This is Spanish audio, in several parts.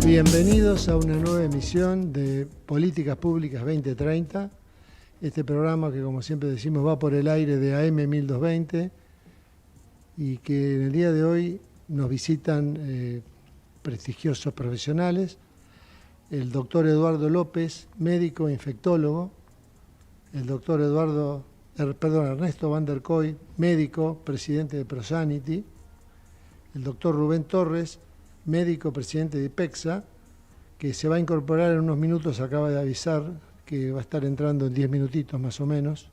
Bienvenidos a una nueva emisión de Políticas Públicas 2030, este programa que, como siempre decimos, va por el aire de AM 1220 y que en el día de hoy nos visitan prestigiosos profesionales, el doctor Eduardo López, médico infectólogo, el doctor Ernesto Van der Kooi, médico, presidente de ProSanity, el doctor Rubén Torres, médico, presidente de IPECSA, que se va a incorporar en unos minutos, acaba de avisar que va a estar entrando en 10 minutitos más o menos,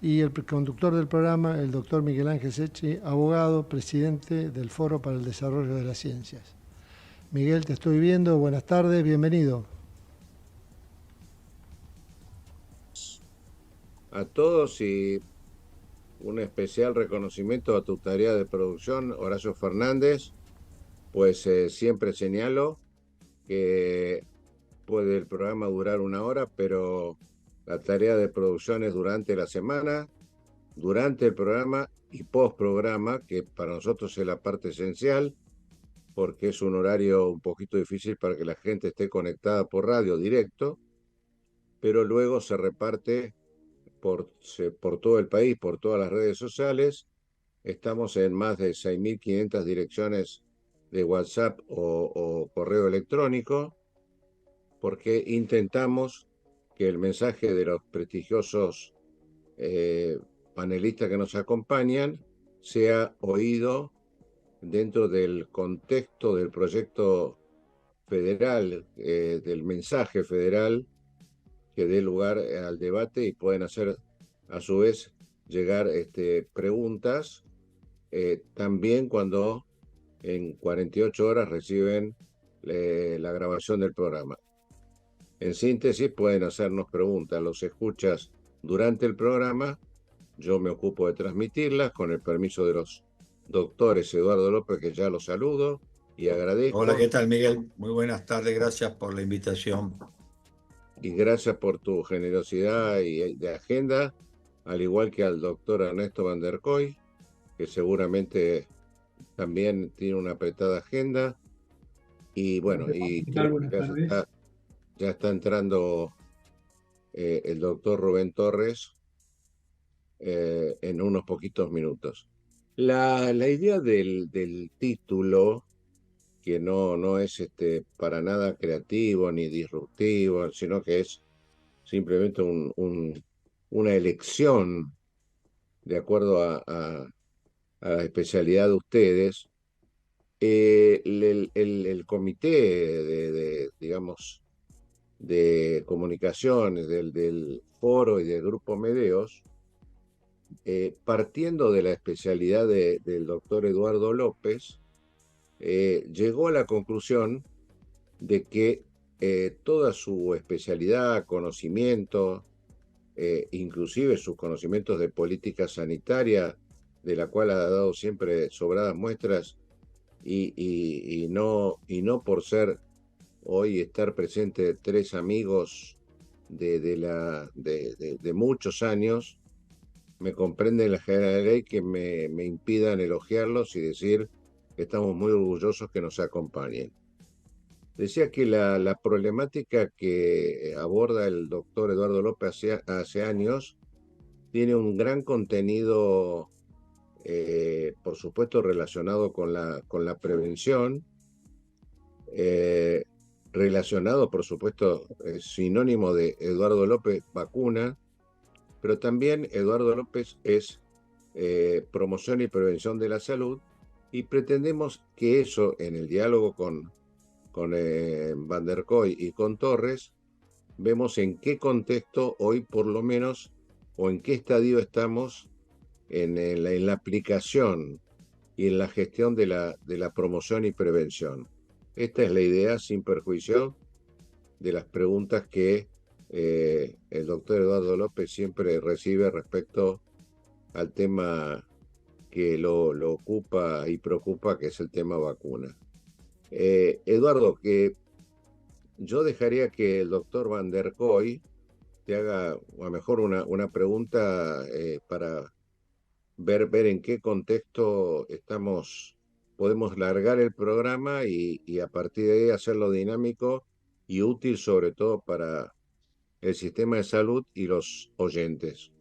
y el conductor del programa, el doctor Miguel Ángel Secchi, abogado, presidente del Foro para el Desarrollo de las Ciencias. Miguel, te estoy viendo, buenas tardes, bienvenido. A todos y un especial reconocimiento a tu tarea de producción, Horacio Fernández, pues siempre señalo que puede el programa durar una hora, pero la tarea de producción es durante la semana, durante el programa y post-programa, que para nosotros es la parte esencial, porque es un horario un poquito difícil para que la gente esté conectada por radio directo, pero luego se reparte por todo el país, por todas las redes sociales. Estamos en más de 6.500 direcciones de WhatsApp o correo electrónico, porque intentamos que el mensaje de los prestigiosos panelistas que nos acompañan sea oído dentro del contexto del proyecto federal, del mensaje federal que dé lugar al debate, y pueden hacer a su vez llegar preguntas también cuando en 48 horas reciben la grabación del programa. En síntesis, pueden hacernos preguntas, los escuchas durante el programa, yo me ocupo de transmitirlas con el permiso de los doctores Eduardo López, que ya los saludo y agradezco. Hola, ¿qué tal, Miguel? Muy buenas tardes, gracias por la invitación. Y gracias por tu generosidad y de agenda, al igual que al doctor Ernesto Van der Kooi, que seguramente también tiene una apretada agenda. Y bueno, y creo que ya está entrando el doctor Rubén Torres en unos poquitos minutos. La idea del título, que no es para nada creativo ni disruptivo, sino que es simplemente una elección de acuerdo a la especialidad de ustedes. El comité digamos, de comunicaciones del foro y del grupo Medeos, partiendo de la especialidad del doctor Eduardo López, llegó a la conclusión de que toda su especialidad, conocimiento, inclusive sus conocimientos de política sanitaria, de la cual ha dado siempre sobradas muestras, y no por ser hoy estar presente tres amigos de muchos años, me comprenden la general ley que me impidan elogiarlos y decir que estamos muy orgullosos que nos acompañen. Decía que la problemática que aborda el doctor Eduardo López hace años tiene un gran contenido, por supuesto, relacionado con la prevención, relacionado, por supuesto, sinónimo de Eduardo López, vacuna, pero también Eduardo López es promoción y prevención de la salud, y pretendemos que eso, en el diálogo con Van der Kooi y con Torres, vemos en qué contexto hoy, por lo menos, o en qué estadio estamos en la aplicación y en la gestión de la promoción y prevención. Esta es la idea, sin perjuicio de las preguntas que el doctor Eduardo López siempre recibe respecto al tema que lo ocupa y preocupa, que es el tema vacuna. Eduardo, que yo dejaría que el doctor Van der Kooi te haga a lo mejor una pregunta para ver en qué contexto estamos podemos largar el programa y a partir de ahí hacerlo dinámico y útil, sobre todo para el sistema de salud y los oyentes.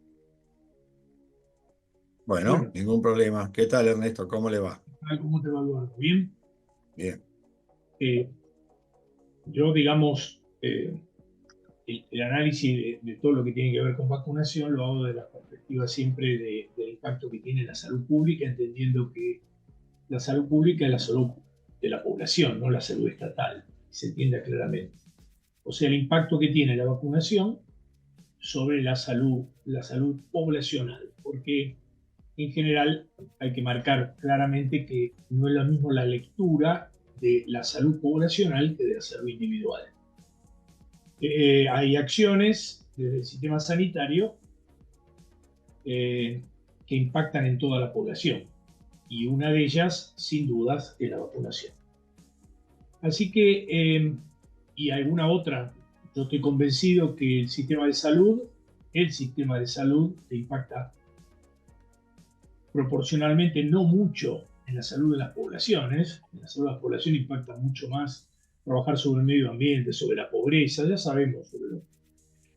Bueno, ningún problema. ¿Qué tal, Ernesto? ¿Cómo le va? ¿Cómo te va, Eduardo? ¿Bien? Bien. Yo, digamos, el análisis de todo lo que tiene que ver con vacunación lo hago de la perspectiva siempre del impacto que tiene la salud pública, entendiendo que la salud pública es la salud de la población, no la salud estatal, se entienda claramente. O sea, el impacto que tiene la vacunación sobre la salud poblacional, porque en general hay que marcar claramente que no es lo mismo la lectura de la salud poblacional que de la salud individual. Hay acciones desde el sistema sanitario que impactan en toda la población, y una de ellas, sin dudas, es la vacunación. Así que, y alguna otra, yo estoy convencido que el sistema de salud te impacta proporcionalmente, no mucho en la salud de las poblaciones. En la salud de las poblaciones impacta mucho más trabajar sobre el medio ambiente, sobre la pobreza, ya sabemos sobre lo.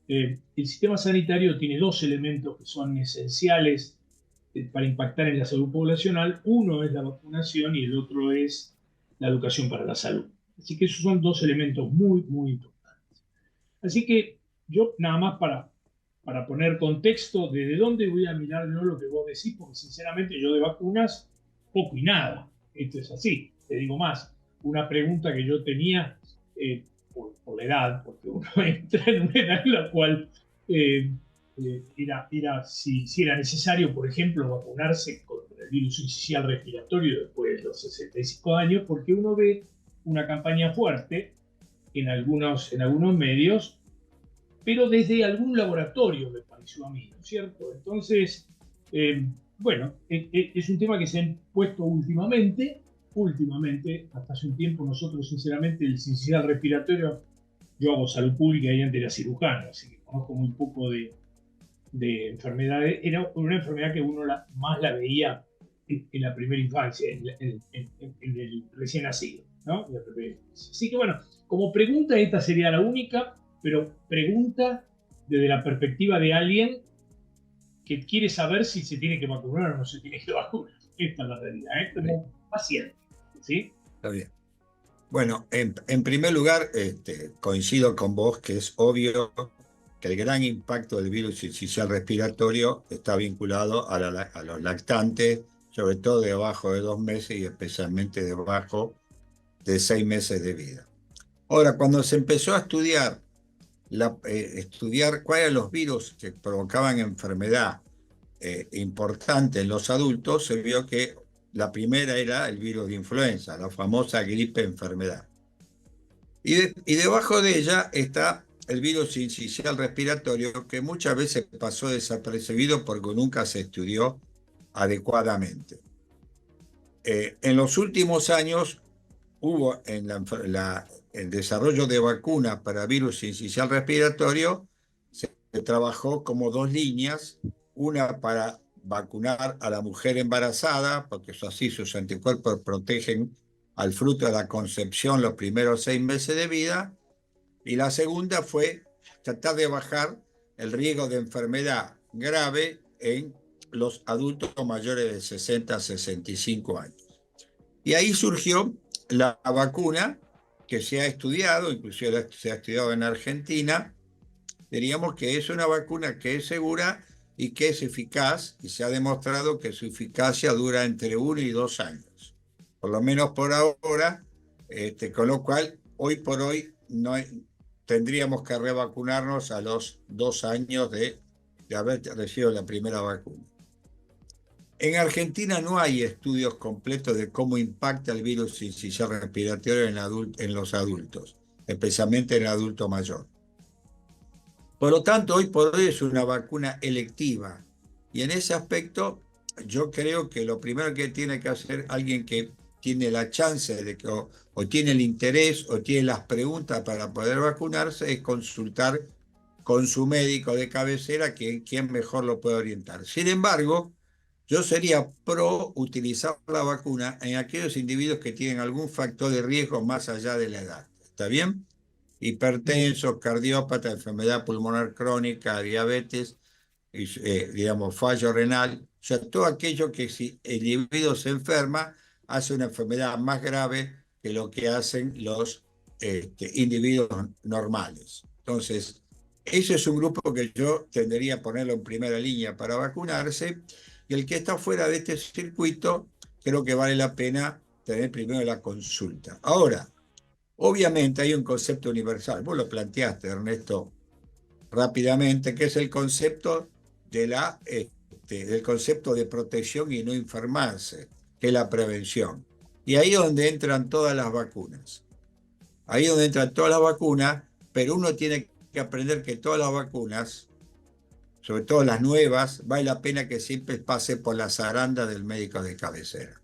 El sistema sanitario tiene dos elementos que son esenciales para impactar en la salud poblacional. Uno es la vacunación y el otro es la educación para la salud. Así que esos son dos elementos muy, muy importantes. Así que yo, nada más para poner contexto, ¿desde dónde voy a mirar yo lo que vos decís? Porque sinceramente yo de vacunas poco y nada. Esto es así. Te digo más, una pregunta que yo tenía por la edad, porque uno entra en una edad en la cual era si era necesario, por ejemplo, vacunarse contra el virus incisional respiratorio después de los 65 años, porque uno ve una campaña fuerte en algunos medios, pero desde algún laboratorio, me pareció a mí, ¿no es cierto? Entonces, bueno, es un tema que se ha puesto últimamente, hasta hace un tiempo. Nosotros, sinceramente, el sincicial respiratorio, yo hago salud pública y antes era cirujano, así que conozco muy poco de enfermedades. Era una enfermedad que uno más la veía en la primera infancia, en el recién nacido, ¿no? Así que bueno, como pregunta esta sería la única, pero pregunta desde la perspectiva de alguien que quiere saber si se tiene que vacunar o no se tiene que vacunar. Esta es la realidad, como paciente, ¿sí? Está bien. Bueno, en primer lugar, coincido con vos que es obvio que el gran impacto del virus sincicial respiratorio está vinculado a los lactantes, sobre todo debajo de 2 meses y especialmente debajo de 6 meses de vida. Ahora, cuando se empezó a estudiar cuáles eran los virus que provocaban enfermedad importante en los adultos, se vio que la primera era el virus de influenza, la famosa gripe enfermedad. Y debajo de ella está el virus sincicial respiratorio, que muchas veces pasó desapercibido porque nunca se estudió adecuadamente. En los últimos años hubo en el desarrollo de vacunas para virus sincicial respiratorio, se trabajó como 2 líneas, una para vacunar a la mujer embarazada, porque eso así sus anticuerpos protegen al fruto de la concepción los primeros 6 meses de vida, y la segunda fue tratar de bajar el riesgo de enfermedad grave en los adultos mayores de 60 a 65 años. Y ahí surgió la vacuna que se ha estudiado, inclusive se ha estudiado en Argentina. Diríamos que es una vacuna que es segura y que es eficaz, y se ha demostrado que su eficacia dura entre 1 y 2 años, por lo menos por ahora, con lo cual hoy por hoy tendríamos que revacunarnos a los 2 años de haber recibido la primera vacuna. En Argentina no hay estudios completos de cómo impacta el virus sincicial respiratorio en los adultos, especialmente en el adulto mayor. Por lo tanto, hoy por hoy es una vacuna electiva. Y en ese aspecto, yo creo que lo primero que tiene que hacer alguien que tiene la chance de que o tiene el interés o tiene las preguntas para poder vacunarse es consultar con su médico de cabecera, quien mejor lo puede orientar. Sin embargo, Yo sería pro utilizar la vacuna en aquellos individuos que tienen algún factor de riesgo más allá de la edad. ¿Está bien? Hipertensos, cardiópatas, enfermedad pulmonar crónica, diabetes, digamos, fallo renal. O sea, todo aquello que si el individuo se enferma, hace una enfermedad más grave que lo que hacen los individuos normales. Entonces, ese es un grupo que yo tendería a ponerlo en primera línea para vacunarse, y el que está fuera de este circuito, creo que vale la pena tener primero la consulta. Ahora, obviamente hay un concepto universal, vos lo planteaste, Ernesto, rápidamente, que es el concepto del concepto de protección y no enfermarse, que es la prevención. Y ahí es donde entran todas las vacunas. Ahí es donde entran todas las vacunas, pero uno tiene que aprender que todas las vacunas, sobre todo las nuevas, vale la pena que siempre pase por la zaranda del médico de cabecera.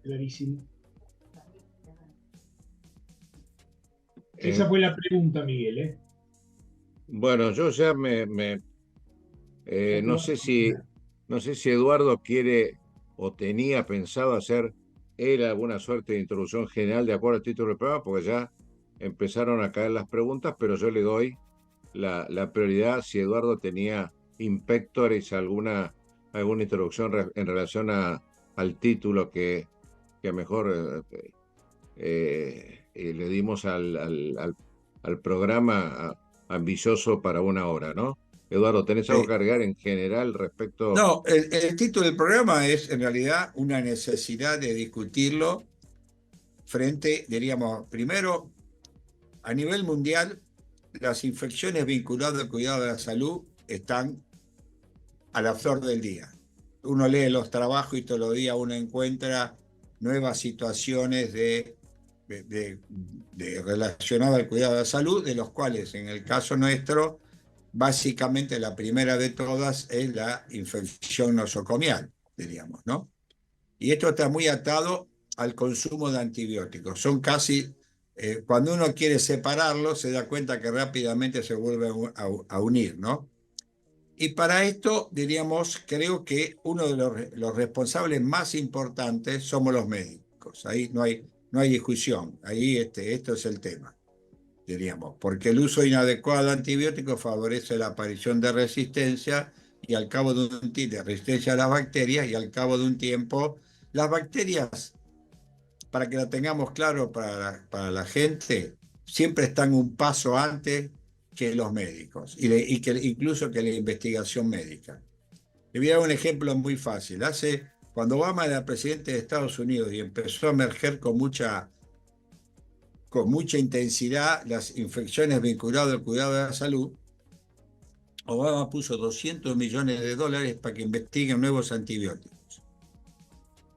Clarísimo. Esa fue la pregunta, Miguel. Bueno, yo ya no sé si Eduardo quiere o tenía pensado hacer él alguna suerte de introducción general de acuerdo al título del programa, porque ya empezaron a caer las preguntas, pero yo le doy la prioridad si Eduardo tenía impectores, alguna introducción en relación al título que mejor le dimos al programa ambicioso para una hora, ¿no? Eduardo, ¿tenés algo que agregar en general respecto? No, el título del programa es en realidad una necesidad de discutirlo frente, diríamos, primero, a nivel mundial, las infecciones vinculadas al cuidado de la salud están a la flor del día. Uno lee los trabajos y todos los días uno encuentra nuevas situaciones relacionadas al cuidado de la salud, de los cuales en el caso nuestro, básicamente la primera de todas es la infección nosocomial, diríamos, ¿no? Y esto está muy atado al consumo de antibióticos. Son casi, cuando uno quiere separarlos, se da cuenta que rápidamente se vuelve a unir, ¿no? Y para esto, diríamos, creo que uno de los responsables más importantes somos los médicos. Ahí no hay discusión. Ahí esto es el tema, diríamos, porque el uso inadecuado de antibióticos favorece la aparición de resistencia y al cabo de un tiempo, de resistencia a las bacterias, y al cabo de un tiempo, las bacterias, para que la tengamos claro para la gente, siempre están un paso antes que los médicos y que incluso que la investigación médica. Le voy a dar un ejemplo muy fácil. Cuando Obama era presidente de Estados Unidos y empezó a emerger con mucha intensidad las infecciones vinculadas al cuidado de la salud, Obama puso $200 millones para que investiguen nuevos antibióticos.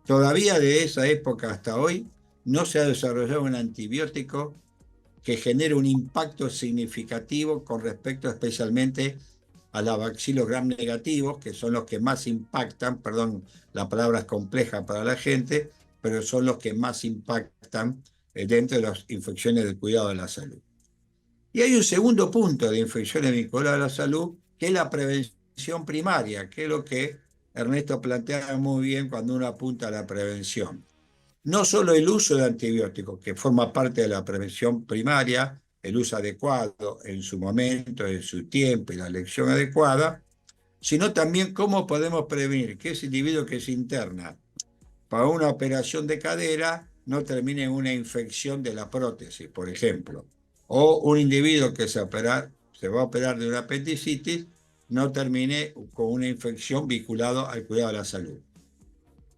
Todavía de esa época hasta hoy no se ha desarrollado un antibiótico que genere un impacto significativo con respecto especialmente a los bacilos gram negativos, que son los que más impactan, perdón, la palabra es compleja para la gente, pero son los que más impactan dentro de las infecciones del cuidado de la salud. Y hay un segundo punto de infecciones vinculadas a la salud, que es la prevención primaria, que es lo que Ernesto planteaba muy bien cuando uno apunta a la prevención. No solo el uso de antibióticos, que forma parte de la prevención primaria, el uso adecuado en su momento, en su tiempo y la elección adecuada, sino también cómo podemos prevenir que ese individuo que se interna para una operación de cadera no termine en una infección de la prótesis, por ejemplo, o un individuo que se va a operar de una apendicitis no termine con una infección vinculada al cuidado de la salud.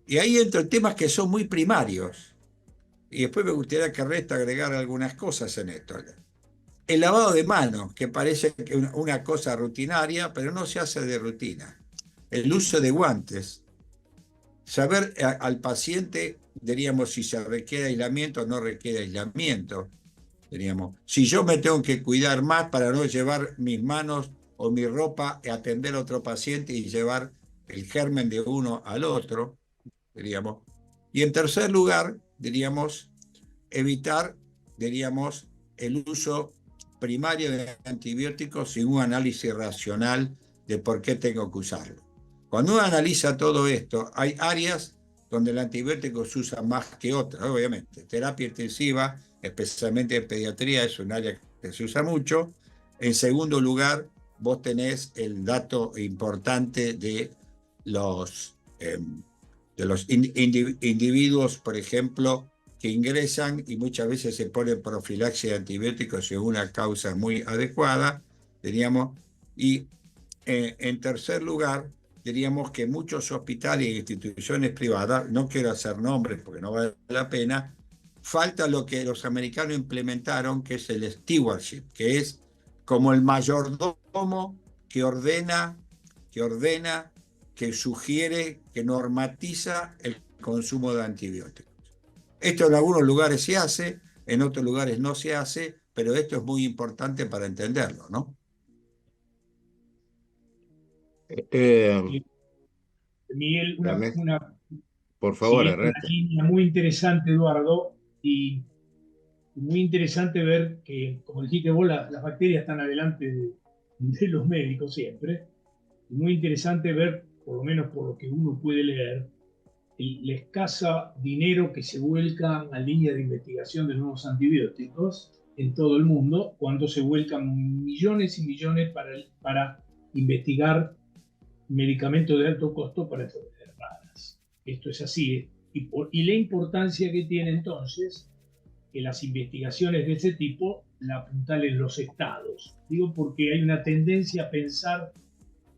Y ahí entran temas que son muy primarios. Y después me gustaría que Ernesto agregara algunas cosas en esto. El lavado de manos, que parece que es una cosa rutinaria, pero no se hace de rutina. El uso de guantes. Saber al paciente, diríamos, si se requiere aislamiento o no requiere aislamiento. Diríamos, si yo me tengo que cuidar más para no llevar mis manos o mi ropa a atender a otro paciente y llevar el germen de uno al otro, diríamos. Y en tercer lugar, diríamos, evitar, diríamos, el uso primario de antibióticos sin un análisis racional de por qué tengo que usarlo. Cuando uno analiza todo esto, hay áreas donde el antibiótico se usa más que otras, obviamente. Terapia intensiva, especialmente en pediatría, es un área que se usa mucho. En segundo lugar, vos tenés el dato importante de los individuos, por ejemplo, que ingresan y muchas veces se ponen profilaxis de antibióticos según una causa muy adecuada, diríamos. Y en tercer lugar, diríamos que muchos hospitales e instituciones privadas, no quiero hacer nombres porque no vale la pena, falta lo que los americanos implementaron, que es el stewardship, que es como el mayordomo que ordena, que sugiere, que normatiza el consumo de antibióticos. Esto en algunos lugares se hace, en otros lugares no se hace, pero esto es muy importante para entenderlo, ¿no? Miguel, Ernesto, por favor, siguiendo una Ernesto. línea muy interesante, Eduardo, y muy interesante ver que, como dijiste vos, las bacterias están adelante de los médicos siempre. Y muy interesante ver, por lo menos por lo que uno puede leer, el escasa dinero que se vuelca a líneas de investigación de nuevos antibióticos en todo el mundo, cuando se vuelcan millones y millones para investigar medicamentos de alto costo para enfermedades raras. Esto es así. Y la importancia que tiene entonces que las investigaciones de ese tipo la apuntalen los estados. Digo porque hay una tendencia a pensar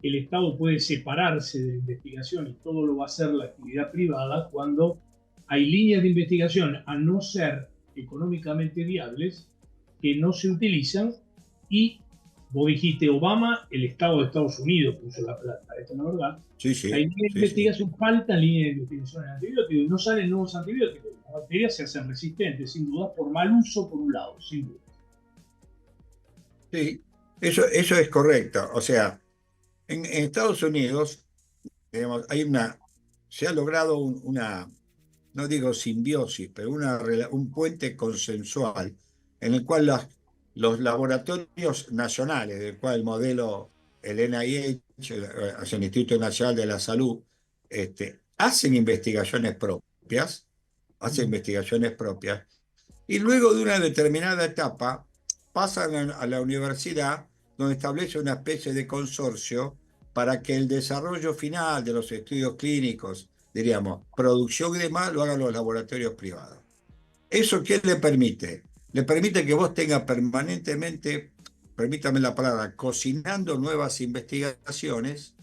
que el Estado puede separarse de la investigación y todo lo va a hacer la actividad privada cuando hay líneas de investigación a no ser económicamente viables que no se utilizan y vos dijiste Obama, el Estado de Estados Unidos puso la plata, esto no es verdad. Sí, sí. Hay líneas de investigación, faltan líneas de investigación en antibióticos y no salen nuevos antibióticos. Las bacterias se hacen resistentes, sin duda, por mal uso por un lado, sin duda. Sí, eso es correcto. O sea, en Estados Unidos, digamos, se ha logrado una, no digo simbiosis, pero un puente consensual en el cual los laboratorios nacionales, del cual el modelo, el NIH, el Instituto Nacional de la Salud, hacen investigaciones propias, y luego de una determinada etapa pasan a la universidad, donde establece una especie de consorcio para que el desarrollo final de los estudios clínicos, diríamos, producción y demás, lo hagan los laboratorios privados. ¿Eso qué le permite? Le permite que vos tengas permanentemente, permítame la palabra, cocinando nuevas investigaciones,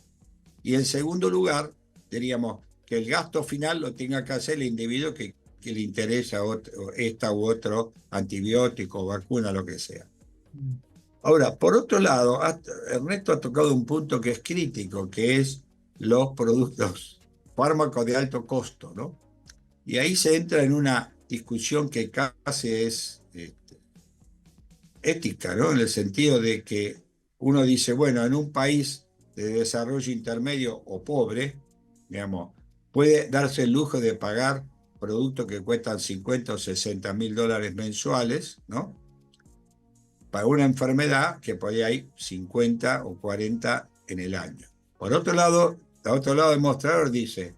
y en segundo lugar, diríamos, que el gasto final lo tenga que hacer el individuo que le interesa esta u otro antibiótico, vacuna, lo que sea. Ahora, por otro lado, Ernesto ha tocado un punto que es crítico, que es los productos fármacos de alto costo, ¿no? Y ahí se entra en una discusión que casi es ética, ¿no? En el sentido de que uno dice, bueno, en un país de desarrollo intermedio o pobre, digamos, puede darse el lujo de pagar productos que cuestan 50 o 60 mil dólares mensuales, ¿no? Para una enfermedad que por ahí hay 50 o 40 en el año. Por otro lado, del mostrador dice,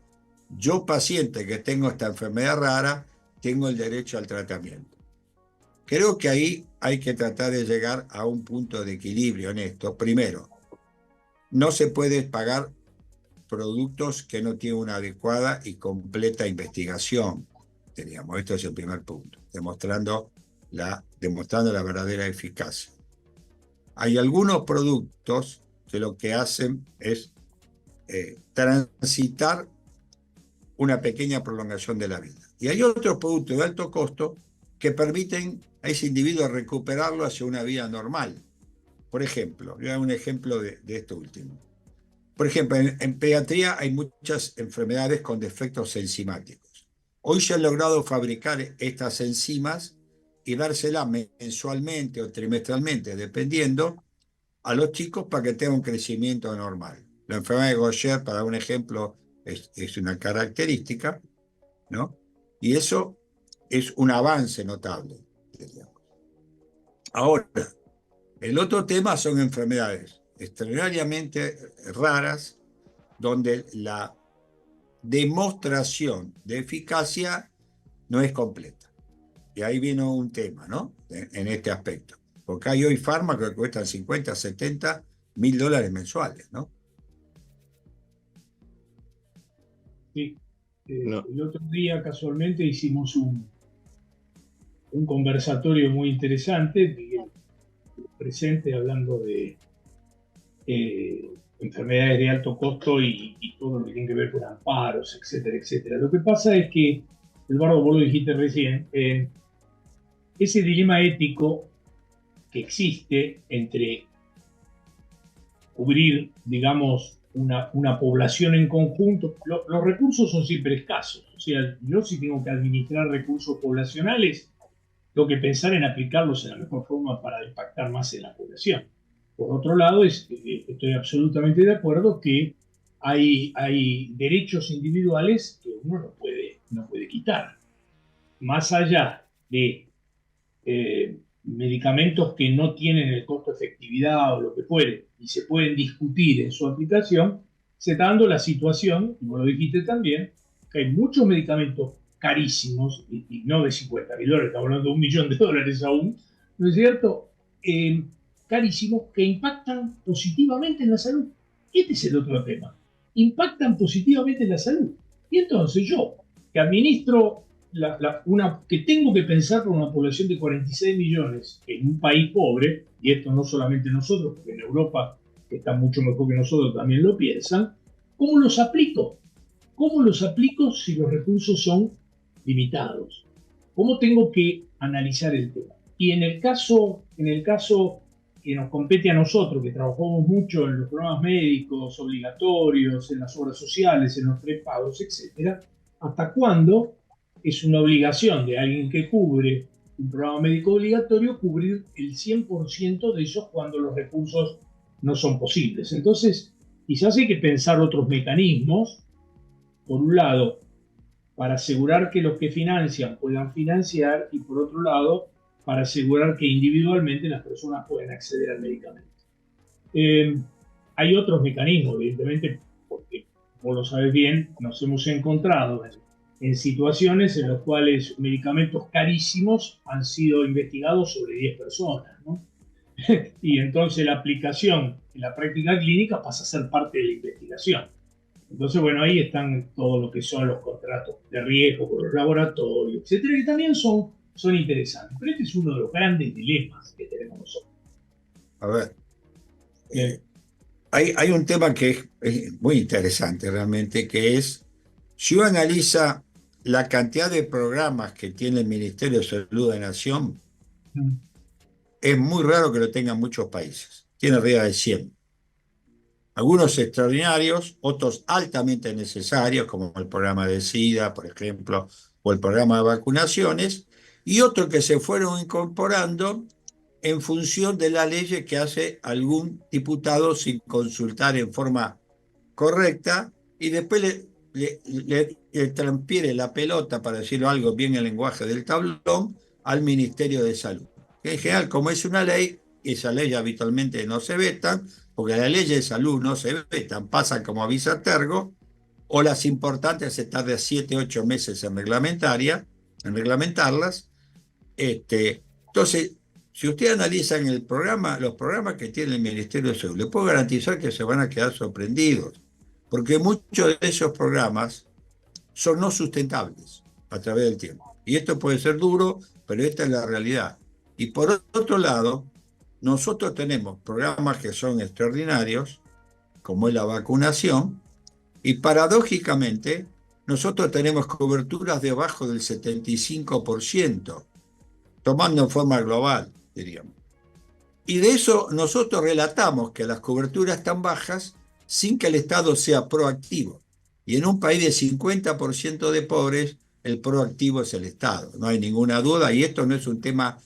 yo paciente que tengo esta enfermedad rara, tengo el derecho al tratamiento. Creo que ahí hay que tratar de llegar a un punto de equilibrio en esto. Primero, no se puede pagar productos que no tienen una adecuada y completa investigación. Diríamos, esto es el primer punto, demostrando la verdadera eficacia. Hay algunos productos que lo que hacen es transitar una pequeña prolongación de la vida. Y hay otros productos de alto costo que permiten a ese individuo recuperarlo hacia una vida normal. Por ejemplo, voy a dar un ejemplo de esto último. Por ejemplo, en pediatría hay muchas enfermedades con defectos enzimáticos. Hoy se han logrado fabricar estas enzimas y dárselas mensualmente o trimestralmente, dependiendo, a los chicos para que tengan un crecimiento normal. La enfermedad de Gaucher, para un ejemplo, es una característica, ¿no? Y eso es un avance notable, diríamos. Ahora, el otro tema son enfermedades extraordinariamente raras donde la demostración de eficacia no es completa. Y ahí vino un tema, ¿no? En este aspecto. Porque hay hoy fármacos que cuestan 50, 70 mil dólares mensuales, ¿no? Sí. No. El otro día casualmente hicimos un conversatorio muy interesante, Miguel presente, hablando de enfermedades de alto costo y todo lo que tiene que ver con amparos, etcétera, etcétera. Lo que pasa es que, Eduardo, vos lo dijiste recién, ese dilema ético que existe entre cubrir, digamos, una población en conjunto. Los recursos son siempre escasos. O sea, yo si tengo que administrar recursos poblacionales, tengo que pensar en aplicarlos en la mejor forma para impactar más en la población. Por otro lado, estoy absolutamente de acuerdo que hay derechos individuales que uno no puede quitar. Más allá de medicamentos que no tienen el costo efectividad o lo que fuere, y se pueden discutir en su aplicación, se está dando la situación, como lo dijiste también, que hay muchos medicamentos carísimos, y no de 50.000 dólares, estamos hablando de $1.000.000 aún, ¿no es cierto? Carísimos que impactan positivamente en la salud. Este es el otro tema. Impactan positivamente en la salud. Y entonces yo, que administro que tengo que pensar por una población de 46 millones en un país pobre, y esto no solamente nosotros, porque en Europa, que está mucho mejor que nosotros, también lo piensan, ¿cómo los aplico? ¿Cómo los aplico si los recursos son limitados? ¿Cómo tengo que analizar el tema? Y en el caso que nos compete a nosotros, que trabajamos mucho en los programas médicos obligatorios, en las obras sociales, en los prepagos, etcétera, ¿hasta cuándo es una obligación de alguien que cubre un programa médico obligatorio cubrir el 100% de esos cuando los recursos no son posibles? Entonces, quizás hay que pensar otros mecanismos, por un lado, para asegurar que los que financian puedan financiar, y por otro lado, para asegurar que individualmente las personas puedan acceder al medicamento. Hay otros mecanismos, evidentemente, porque vos lo sabes bien, nos hemos encontrado en situaciones en las cuales medicamentos carísimos han sido investigados sobre 10 personas, ¿no? Y entonces la aplicación en la práctica clínica pasa a ser parte de la investigación. Entonces, bueno, ahí están todo lo que son los contratos de riesgo con los laboratorios, etcétera, que también son interesantes. Pero este es uno de los grandes dilemas que tenemos nosotros. A ver, hay un tema que es muy interesante realmente, que es, si uno analiza la cantidad de programas que tiene el Ministerio de Salud de Nación, es muy raro que lo tengan muchos países. Tiene arriba de 100. Algunos extraordinarios, otros altamente necesarios, como el programa de SIDA, por ejemplo, o el programa de vacunaciones, y otros que se fueron incorporando en función de las leyes que hace algún diputado sin consultar en forma correcta, y después le transfiere la pelota, para decirlo algo bien en el lenguaje del tablón, al Ministerio de Salud. En general, como es una ley, esa ley habitualmente no se vetan, porque las leyes de salud no se vetan, pasan como avisa tergo, o las importantes se tardan 7, 8 meses en reglamentarlas. Entonces, si usted analiza en el programa, los programas que tiene el Ministerio de Salud, le puedo garantizar que se van a quedar sorprendidos, porque muchos de esos programas son no sustentables a través del tiempo. Y esto puede ser duro, pero esta es la realidad. Y por otro lado, nosotros tenemos programas que son extraordinarios, como es la vacunación, y paradójicamente, nosotros tenemos coberturas debajo del 75%, tomando en forma global, diríamos. Y de eso nosotros relatamos que las coberturas están bajas sin que el Estado sea proactivo. Y en un país de 50% de pobres, el proactivo es el Estado, no hay ninguna duda, y esto no es un tema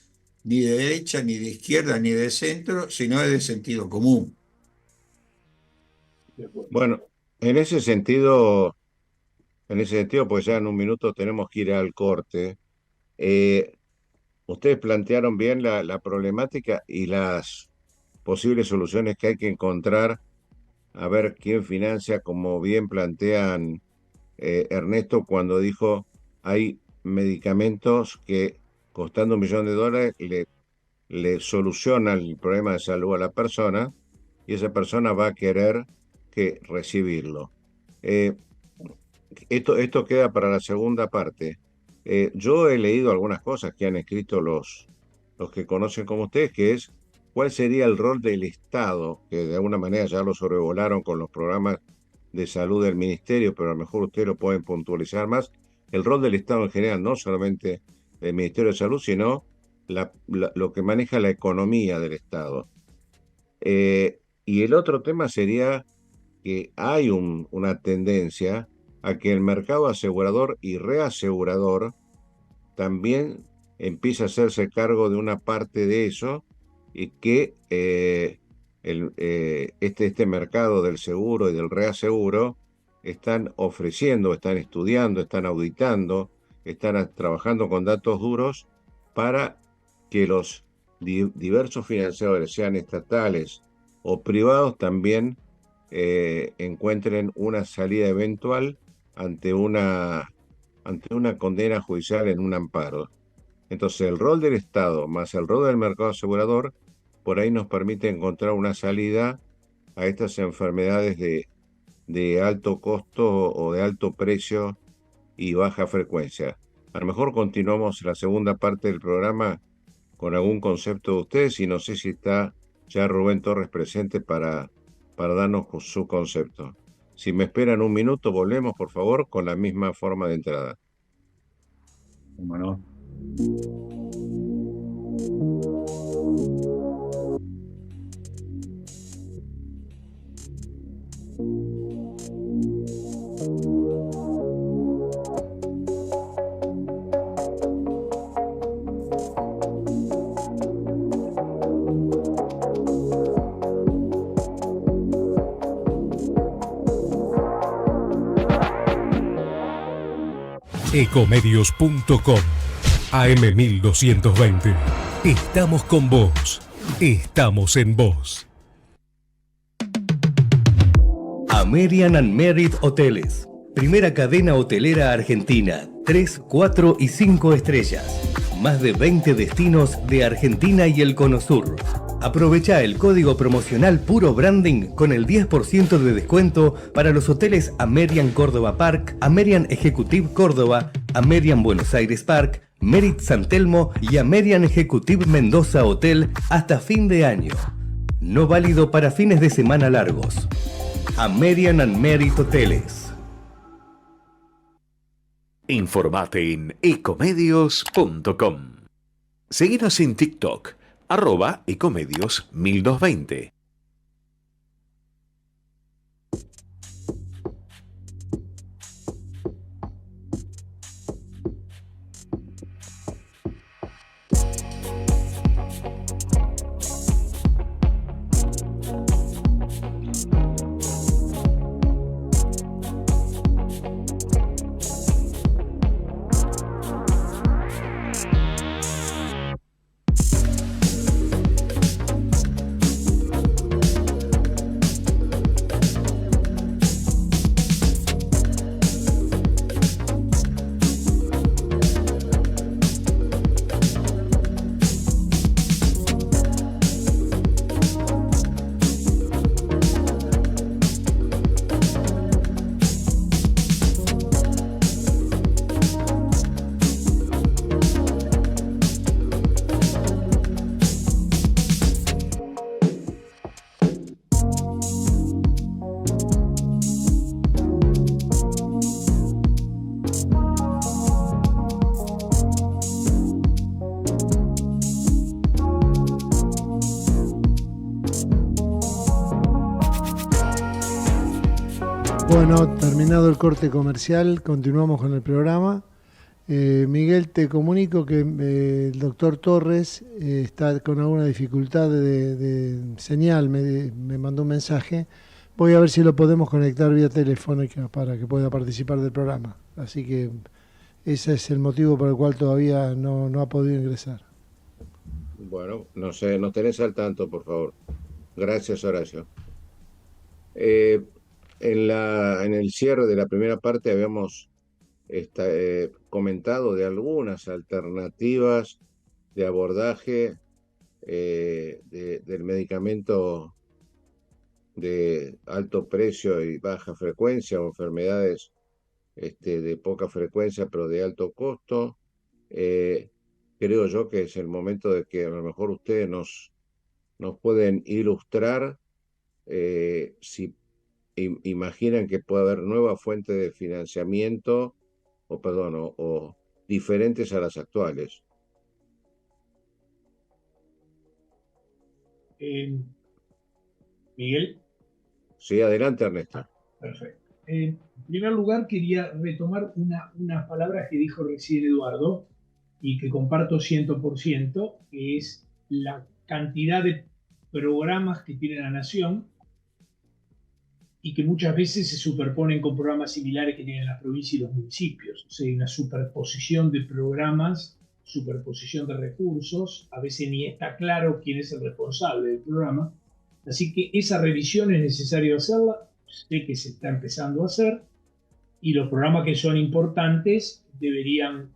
ni de derecha, ni de izquierda, ni de centro, sino de sentido común. Bueno, en ese sentido, pues ya en un minuto tenemos que ir al corte. Ustedes plantearon bien la problemática y las posibles soluciones que hay que encontrar, a ver quién financia, como bien plantean Ernesto cuando dijo, hay medicamentos que costando $1 millón le solucionan el problema de salud a la persona y esa persona va a querer que recibirlo. Eh, esto queda para la segunda parte. Yo he leído algunas cosas que han escrito los que conocen como ustedes, que es cuál sería el rol del Estado, que de alguna manera ya lo sobrevolaron con los programas de salud del Ministerio, pero a lo mejor ustedes lo pueden puntualizar más, el rol del Estado en general, no solamente del Ministerio de Salud, sino lo que maneja la economía del Estado. Y el otro tema sería que hay una tendencia a que el mercado asegurador y reasegurador también empiece a hacerse cargo de una parte de eso y que este mercado del seguro y del reaseguro están ofreciendo, están estudiando, están auditando, están trabajando con datos duros para que los diversos financiadores, sean estatales o privados, también encuentren una salida eventual ante una condena judicial en un amparo. Entonces, el rol del Estado más el rol del mercado asegurador, por ahí nos permite encontrar una salida a estas enfermedades de alto costo o de alto precio y baja frecuencia. A lo mejor continuamos la segunda parte del programa con algún concepto de ustedes y no sé si está ya Rubén Torres presente para darnos su concepto. Si me esperan un minuto, volvemos, por favor, con la misma forma de entrada. ¿Cómo no? Ecomedios.com AM1220. Estamos con vos. Estamos en vos. American and Merit Hoteles. Primera cadena hotelera argentina. 3, 4 y 5 estrellas. Más de 20 destinos de Argentina y el Cono Sur. Aprovecha el código promocional Puro Branding con el 10% de descuento para los hoteles American Córdoba Park, American Executive Córdoba, American Buenos Aires Park, Merit San Telmo y American Executive Mendoza Hotel hasta fin de año. No válido para fines de semana largos. American and Merit Hoteles. Informate en ecomedios.com. Seguinos en TikTok, @ecomedios1220. Bueno, terminado el corte comercial, continuamos con el programa. Miguel, te comunico que el doctor Torres está con alguna dificultad de señal, me mandó un mensaje. Voy a ver si lo podemos conectar vía telefónica para que pueda participar del programa. Así que ese es el motivo por el cual todavía no ha podido ingresar. Bueno, no sé, nos tenés al tanto, por favor. Gracias, Horacio. Eh, en el cierre de la primera parte habíamos comentado de algunas alternativas de abordaje del medicamento de alto precio y baja frecuencia o enfermedades de poca frecuencia pero de alto costo. Eh, Creo yo que es el momento de que a lo mejor ustedes nos pueden ilustrar si imaginan que puede haber nuevas fuentes de financiamiento o diferentes a las actuales. Miguel. Sí, adelante, Ernesto. Perfecto. En primer lugar, quería retomar unas palabras que dijo recién Eduardo y que comparto 100%, que es la cantidad de programas que tiene la Nación y que muchas veces se superponen con programas similares que tienen las provincias y los municipios. O sea, hay una superposición de programas, superposición de recursos, a veces ni está claro quién es el responsable del programa. Así que esa revisión es necesario hacerla, sé que se está empezando a hacer, y los programas que son importantes deberían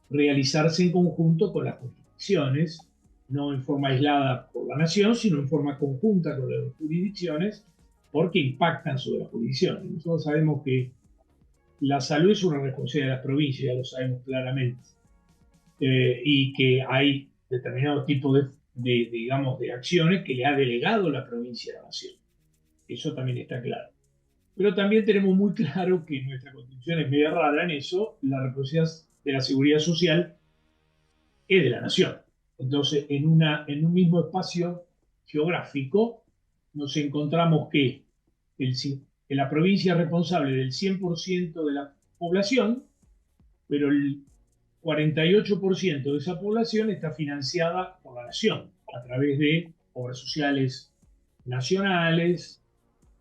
realizarse en conjunto con las jurisdicciones, no en forma aislada por la Nación, sino en forma conjunta con las jurisdicciones, porque impactan sobre las jurisdicciones. Nosotros sabemos que la salud es una responsabilidad de las provincias, ya lo sabemos claramente, y que hay determinados tipos digamos, de acciones que le ha delegado la provincia a la Nación. Eso también está claro. Pero también tenemos muy claro que nuestra Constitución es media rara en eso, la responsabilidad de la seguridad social es de la Nación. Entonces, en un mismo espacio geográfico, nos encontramos que la provincia es responsable del 100% de la población, pero el 48% de esa población está financiada por la Nación a través de obras sociales nacionales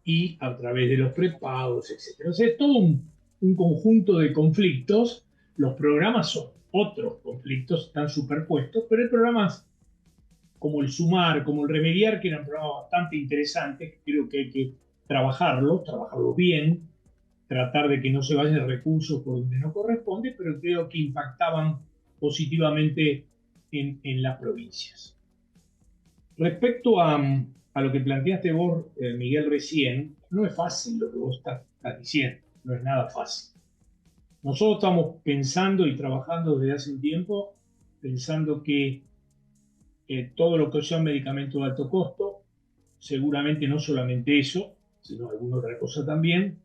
y a través de los prepagos, etc. Entonces, es todo un conjunto de conflictos. Los programas son otros conflictos, están superpuestos, pero hay programas como el Sumar, como el Remediar, que eran programas bastante interesantes, que creo que hay que trabajarlos bien, tratar de que no se vayan recursos por donde no corresponde, pero creo que impactaban positivamente en las provincias. Respecto a lo que planteaste vos, Miguel, recién, no es fácil lo que vos estás diciendo, no es nada fácil. Nosotros estamos pensando y trabajando desde hace un tiempo, pensando que todo lo que son medicamentos de alto costo, seguramente no solamente eso, sino alguna otra cosa también,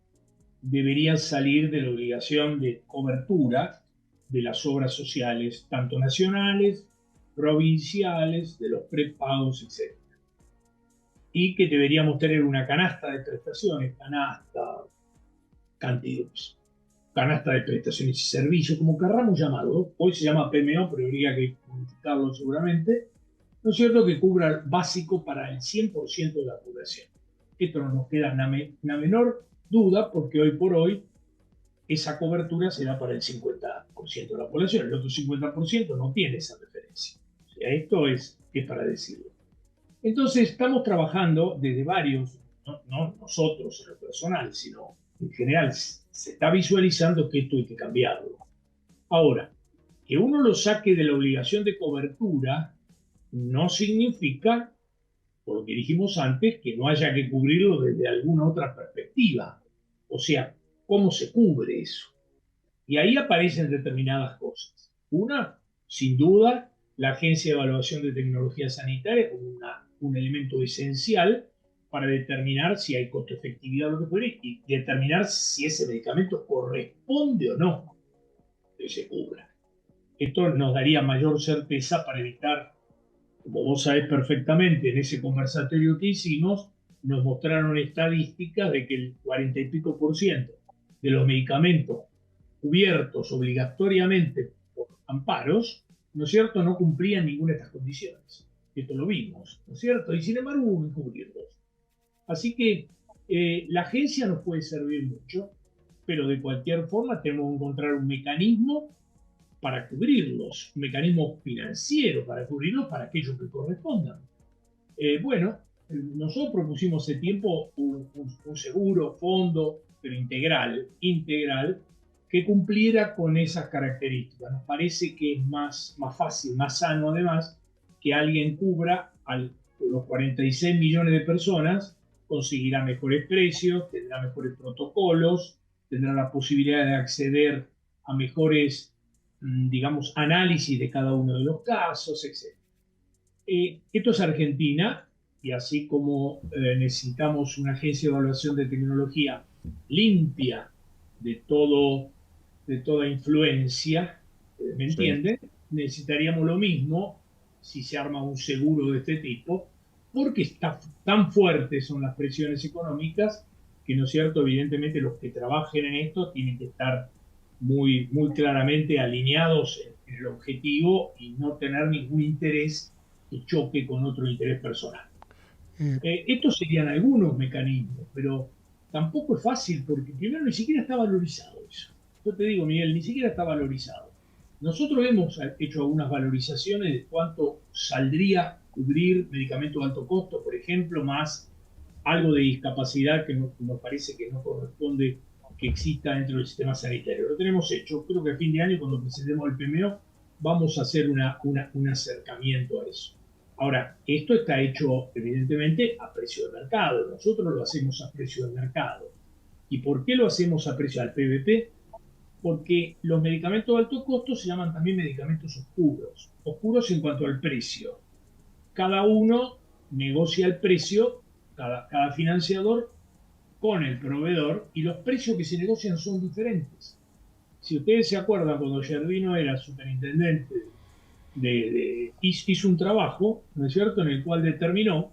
deberían salir de la obligación de cobertura de las obras sociales, tanto nacionales, provinciales, de los prepagos, etc. Y que deberíamos tener una canasta de prestaciones, canasta de prestaciones y servicios, como querramos llamarlo. Hoy se llama PMO, pero habría que modificarlo seguramente. ¿No es cierto? Que cubra básico para el 100% de la población. Esto no nos queda una menor duda, porque hoy por hoy esa cobertura será para el 50% de la población. El otro 50% no tiene esa referencia. O sea, esto es para decirlo. Entonces, estamos trabajando desde varios, no nosotros en lo personal, sino en general, se está visualizando que esto hay que cambiarlo. Ahora, que uno lo saque de la obligación de cobertura no significa, por lo que dijimos antes, que no haya que cubrirlo desde alguna otra perspectiva. O sea, ¿cómo se cubre eso? Y ahí aparecen determinadas cosas. Una, sin duda, la Agencia de Evaluación de Tecnología Sanitaria como un elemento esencial para determinar si hay costo-efectividad o lo que fuera y determinar si ese medicamento corresponde o no que se cubra. Esto nos daría mayor certeza para evitar, como vos sabés perfectamente, en ese conversatorio que hicimos, nos mostraron estadísticas de que el 40 y pico % de los medicamentos cubiertos obligatoriamente por amparos, ¿no es cierto?, no cumplían ninguna de estas condiciones. Esto lo vimos, ¿no es cierto? Y sin embargo hubo que cubrirlos. Así que la agencia nos puede servir mucho, pero de cualquier forma tenemos que encontrar un mecanismo para cubrirlos, un mecanismo financiero para cubrirlos para aquellos que correspondan. Bueno, nosotros propusimos hace tiempo un seguro, fondo, pero integral, que cumpliera con esas características. Nos parece que es más fácil, más sano además, que alguien cubra a los 46 millones de personas, conseguirá mejores precios, tendrá mejores protocolos, tendrá la posibilidad de acceder a mejores, digamos, análisis de cada uno de los casos, etc. Esto es Argentina, y así como necesitamos una agencia de evaluación de tecnología limpia de toda influencia, ¿me entiende? Sí. Necesitaríamos lo mismo si se arma un seguro de este tipo, porque tan fuertes son las presiones económicas que, ¿no es cierto?, evidentemente los que trabajen en esto tienen que estar muy claramente alineados en el objetivo y no tener ningún interés que choque con otro interés personal. Estos serían algunos mecanismos, pero tampoco es fácil porque primero ni siquiera está valorizado eso. Yo te digo, Miguel, ni siquiera está valorizado. Nosotros hemos hecho algunas valorizaciones de cuánto saldría cubrir medicamentos de alto costo, por ejemplo, más algo de discapacidad que nos parece que no corresponde que exista dentro del sistema sanitario. Lo tenemos hecho. Creo que a fin de año, cuando presentemos el PMO, vamos a hacer un acercamiento a eso. Ahora, esto está hecho evidentemente a precio de mercado. Nosotros lo hacemos a precio de mercado. ¿Y por qué lo hacemos a precio del PVP? Porque los medicamentos de alto costo se llaman también medicamentos oscuros. Oscuros en cuanto al precio. Cada uno negocia el precio, cada financiador, con el proveedor, y los precios que se negocian son diferentes. Si ustedes se acuerdan, cuando Gervino era superintendente, hizo un trabajo, ¿no es cierto?, en el cual determinó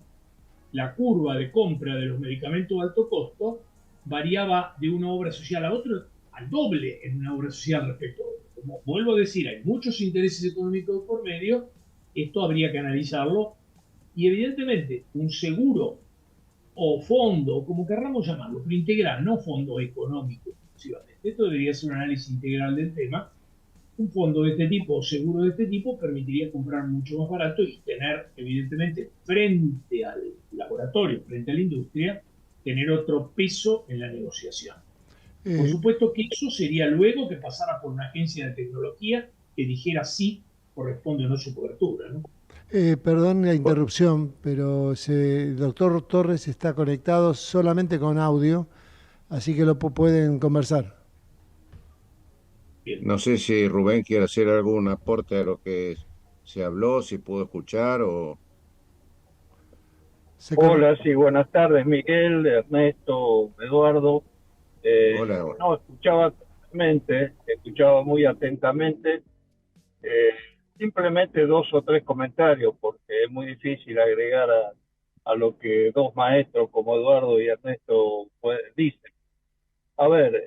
la curva de compra de los medicamentos de alto costo variaba de una obra social a otra al doble en una obra social respecto a otra. Como vuelvo a decir, hay muchos intereses económicos por medio, esto habría que analizarlo, y evidentemente un seguro o fondo, como querramos llamarlo, pero integral, no fondo económico exclusivamente. Esto debería ser un análisis integral del tema. Un fondo de este tipo o seguro de este tipo permitiría comprar mucho más barato y tener, evidentemente, frente al laboratorio, frente a la industria, tener otro peso en la negociación. Por supuesto que eso sería luego que pasara por una agencia de tecnología que dijera si corresponde o no su cobertura, ¿no? Perdón la interrupción, pero el doctor Torres está conectado solamente con audio, así que lo pueden conversar. No sé si Rubén quiere hacer algún aporte a lo que se habló, si pudo escuchar o... Hola, sí, buenas tardes, Miguel, Ernesto, Eduardo. Hola. No, escuchaba muy atentamente. Simplemente 2 o 3 comentarios, porque es muy difícil agregar a lo que 2 maestros como Eduardo y Ernesto dicen. A ver,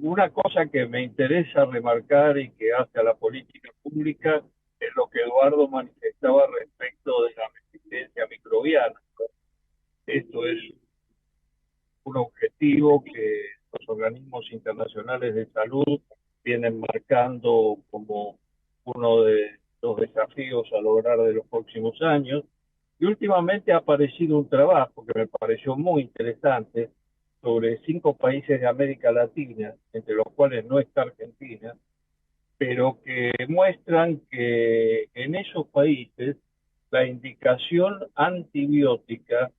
una cosa que me interesa remarcar y que hace a la política pública es lo que Eduardo manifestaba respecto de la resistencia microbiana. Esto es un objetivo que los organismos internacionales de salud vienen marcando como uno de los desafíos a lograr de los próximos años. Y últimamente ha aparecido un trabajo que me pareció muy interesante sobre 5 países de América Latina, entre los cuales no está Argentina, pero que muestran que en esos países la indicación antibiótica,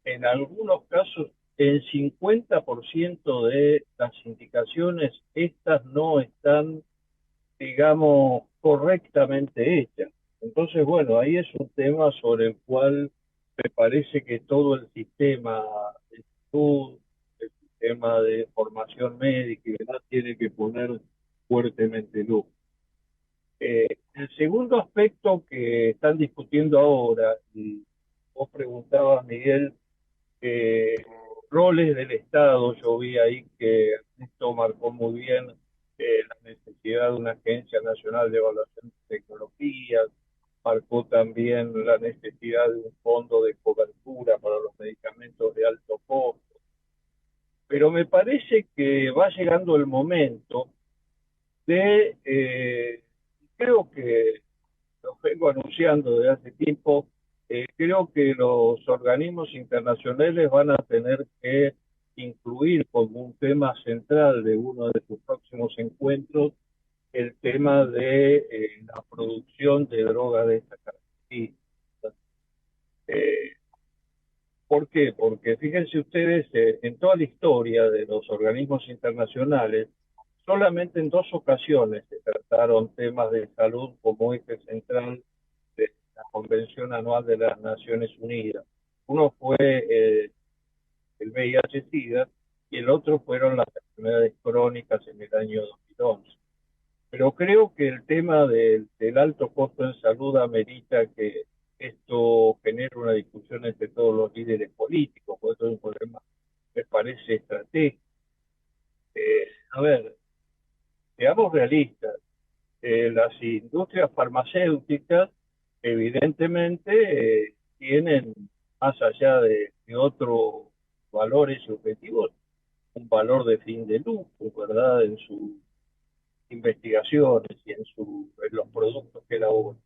en algunos casos, el 50% de las indicaciones, estas no están, digamos, correctamente hechas. Entonces, bueno, ahí es un tema sobre el cual me parece que todo el sistema de salud, el sistema de formación médica y demás tiene que poner fuertemente luz. El segundo aspecto que están discutiendo ahora, y vos preguntabas, Miguel, roles del Estado. Yo vi ahí que esto marcó muy bien la necesidad de una agencia nacional de evaluación de tecnologías, marcó también la necesidad de un fondo de cobertura para los medicamentos de alto costo. Pero me parece que va llegando el momento de, creo que lo vengo anunciando desde hace tiempo, creo que los organismos internacionales van a tener que incluir como un tema central de uno de sus próximos encuentros el tema de la producción de drogas de esta característica. Eh, ¿Por qué? Porque fíjense ustedes, en toda la historia de los organismos internacionales, solamente en 2 ocasiones se trataron temas de salud como eje central de la Convención Anual de las Naciones Unidas. Uno fue el VIH-Sida y el otro fueron las enfermedades crónicas en el año 2011. Pero creo que el tema del alto costo en salud amerita que esto genere una discusión entre todos los líderes políticos, porque esto es un problema, me parece, estratégico. A ver, seamos realistas, las industrias farmacéuticas evidentemente tienen, más allá de otros valores y objetivos, un valor de fin de lucro, ¿verdad? En sus investigaciones y en los productos que elaboran.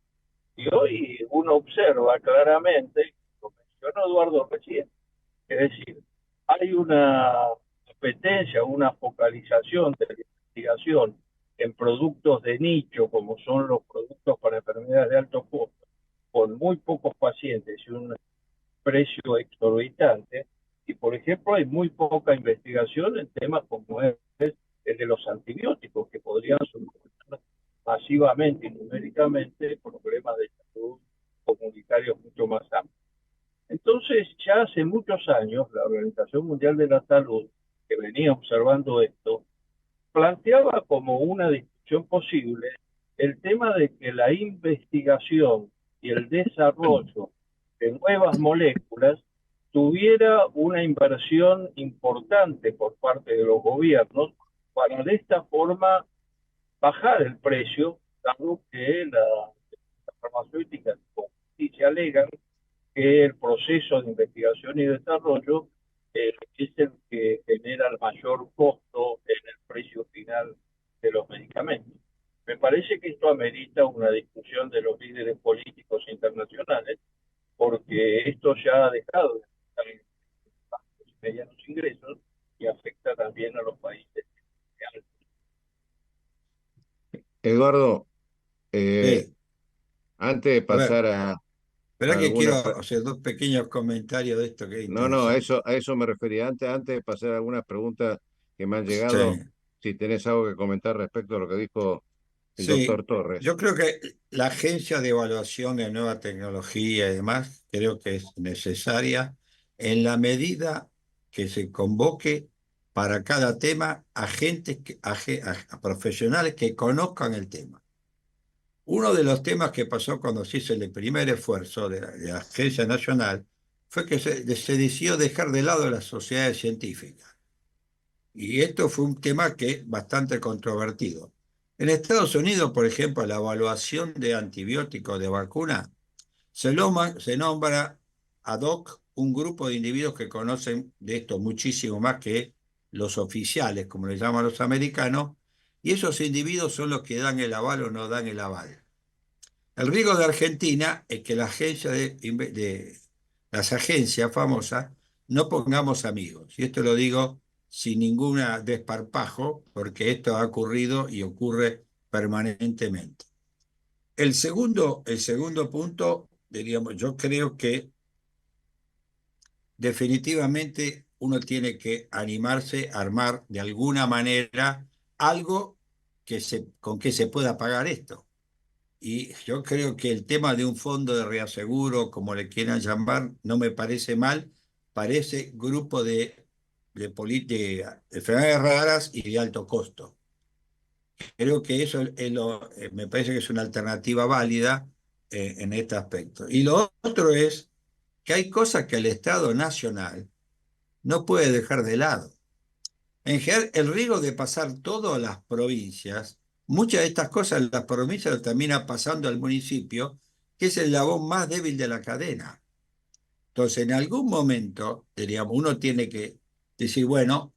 Y hoy uno observa claramente, lo mencionó Eduardo recién, es decir, hay una competencia, una focalización de la investigación en productos de nicho, como son los productos para enfermedades de alto costo, con muy pocos pacientes y un precio exorbitante. Y, por ejemplo, hay muy poca investigación en temas como es el de los antibióticos, que podrían solucionar masivamente y numéricamente problemas de salud comunitarios mucho más amplios. Entonces, ya hace muchos años, la Organización Mundial de la Salud, que venía observando esto, planteaba como una discusión posible el tema de que la investigación y el desarrollo de nuevas moléculas tuviera una inversión importante por parte de los gobiernos para de esta forma bajar el precio, dado que las farmacéuticas con justicia alegan que el proceso de investigación y desarrollo es el que genera el mayor costo en el precio final de los medicamentos. Me parece que esto amerita una discusión de los líderes políticos internacionales, porque esto ya ha dejado de estar en bajos y medianos ingresos y afecta también a los países altos. Eduardo, Sí, antes de a ver, pasar a espera que quiero algunas... hacer 2 pequeños comentarios de esto que es No, no, interesante. a eso me refería. Antes de pasar a algunas preguntas que me han Sí, llegado, si tenés algo que comentar respecto a lo que dijo el sí, doctor Torres. yo creo que la agencia de evaluación de nueva tecnología y demás, creo que es necesaria en la medida que se convoque para cada tema a gente, a profesionales que conozcan el tema. Uno de los temas que pasó cuando se hizo el primer esfuerzo de la Agencia Nacional fue que se decidió dejar de lado las sociedades científicas. Y esto fue un tema que bastante controvertido. En Estados Unidos, por ejemplo, la evaluación de antibióticos de vacuna se nombra ad hoc un grupo de individuos que conocen de esto muchísimo más que los oficiales, como le llaman los americanos, y esos individuos son los que dan el aval o no dan el aval. El riesgo de Argentina es que las agencias famosas no pongamos amigos. Y esto lo digo sin ningún desparpajo, porque esto ha ocurrido y ocurre permanentemente. El segundo punto, diríamos, yo creo que definitivamente uno tiene que animarse a armar de alguna manera algo con que se pueda pagar esto. Y yo creo que el tema de un fondo de reaseguro, como le quieran llamar, no me parece mal, parece grupo de enfermedades raras y de alto costo. Creo que eso me parece que es una alternativa válida en este aspecto. Y lo otro es que hay cosas que el Estado Nacional no puede dejar de lado. En general, el riesgo de pasar todo a las provincias, muchas de estas cosas las provincias lo terminan pasando al municipio, que es el eslabón más débil de la cadena. Entonces, en algún momento, diríamos, uno tiene que decir, bueno,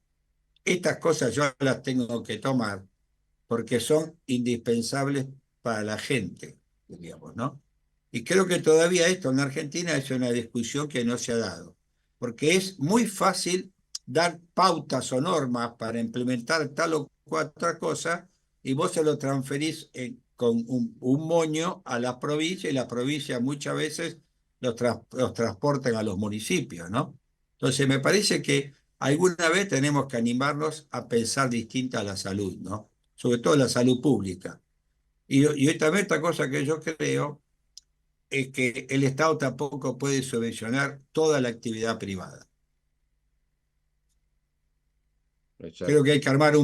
estas cosas yo las tengo que tomar porque son indispensables para la gente, diríamos, ¿no? Y creo que todavía esto en Argentina es una discusión que no se ha dado, porque es muy fácil dar pautas o normas para implementar tal o cual otra cosa y vos se lo transferís con un moño a la provincia y la provincia muchas veces los transportan a los municipios, ¿no? Entonces me parece que alguna vez tenemos que animarnos a pensar distinta a la salud, ¿no? Sobre todo la salud pública. Y también otra cosa que yo creo es que el Estado tampoco puede subvencionar toda la actividad privada. Creo que Exacto. hay que armar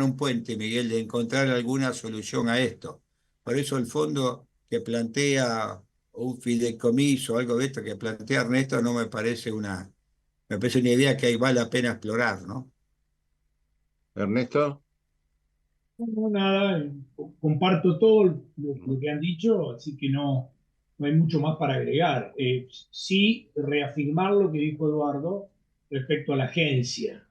un puente, Miguel, de encontrar alguna solución a esto. Por eso el fondo que plantea un fideicomiso o algo de esto que plantea Ernesto no me parece una idea que ahí vale la pena explorar, ¿no? Ernesto. No, nada, comparto todo lo que han dicho, así que no hay mucho más para agregar. Sí, reafirmar lo que dijo Eduardo respecto a la agencia.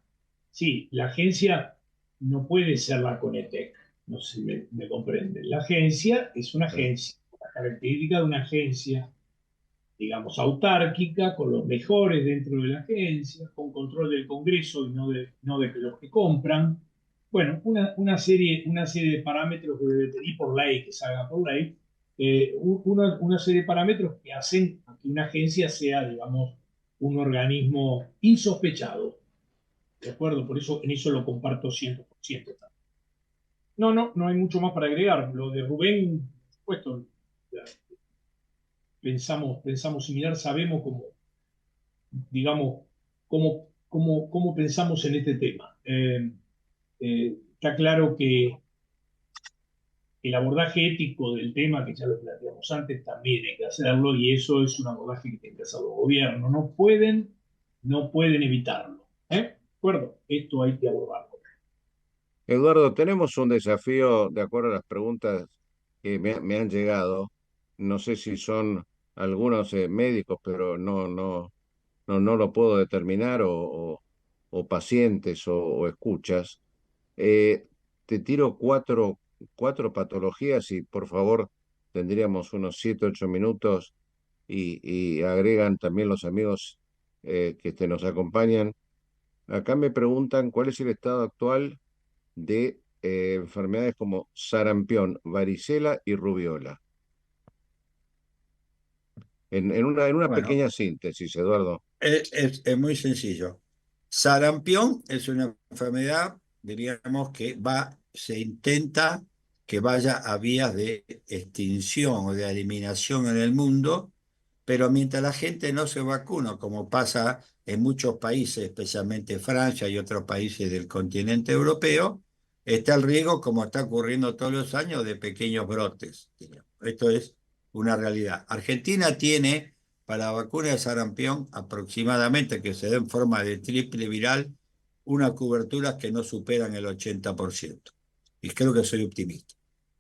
Sí, la agencia no puede ser la Conetec, no sé si me comprenden. La agencia es una agencia. La característica de una agencia, digamos, autárquica, con los mejores dentro de la agencia, con control del Congreso y no de los que compran. Bueno, una serie de parámetros que debe tener por ley, que salga por ley, una serie de parámetros que hacen que una agencia sea, digamos, un organismo insospechado. ¿De acuerdo? Por eso en eso lo comparto 100%. No hay mucho más para agregar. Lo de Rubén, por supuesto, pensamos similar, sabemos cómo, digamos, cómo pensamos en este tema. Está claro que el abordaje ético del tema, que ya lo planteamos antes, también hay que hacerlo, y eso es un abordaje que tienen que hacer los gobiernos. No pueden evitarlo. ¿De acuerdo? Esto hay que abordarlo. Eduardo, tenemos un desafío de acuerdo a las preguntas que me han llegado. No sé si son algunos médicos, pero no lo puedo determinar, o pacientes o escuchas. Eh, Te tiro cuatro patologías y por favor tendríamos unos 7, 8 minutos y agregan también los amigos que nos acompañan. Acá me preguntan cuál es el estado actual de enfermedades como sarampión, varicela y rubiola. En una Bueno, pequeña síntesis, Eduardo. es muy sencillo. Sarampión es una enfermedad, diríamos, se intenta que vaya a vías de extinción o de eliminación en el mundo, pero mientras la gente no se vacuna, como pasa en muchos países, especialmente Francia y otros países del continente europeo, está el riesgo, como está ocurriendo todos los años, de pequeños brotes. Esto es una realidad. Argentina tiene para la vacuna de sarampión aproximadamente, que se da en forma de triple viral, una cobertura que no superan el 80%. Y creo que soy optimista.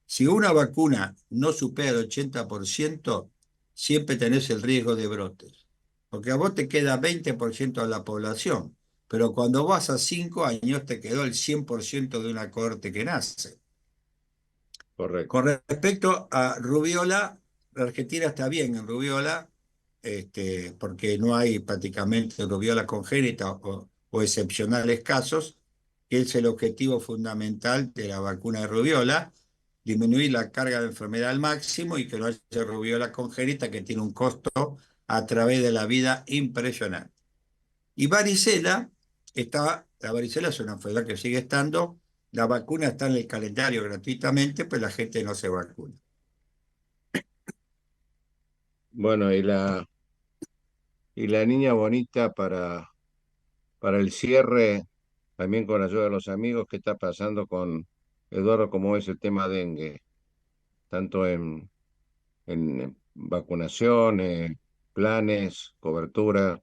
Si una vacuna no supera el 80%, siempre tenés el riesgo de brotes. Porque a vos te queda 20% de la población, pero cuando vas a 5 años te quedó el 100% de una cohorte que nace. Correcto. Con respecto a rubiola, la Argentina está bien en rubiola, porque no hay prácticamente rubiola congénita o excepcionales casos, que es el objetivo fundamental de la vacuna de rubiola, disminuir la carga de enfermedad al máximo y que no haya rubiola congénita, que tiene un costo a través de la vida impresionante. Y la varicela es una enfermedad que sigue estando, la vacuna está en el calendario gratuitamente, pero la gente no se vacuna. Bueno, y la niña bonita para el cierre, también con la ayuda de los amigos, ¿qué está pasando con Eduardo? ¿Cómo es el tema dengue? Tanto en vacunación, planes, cobertura.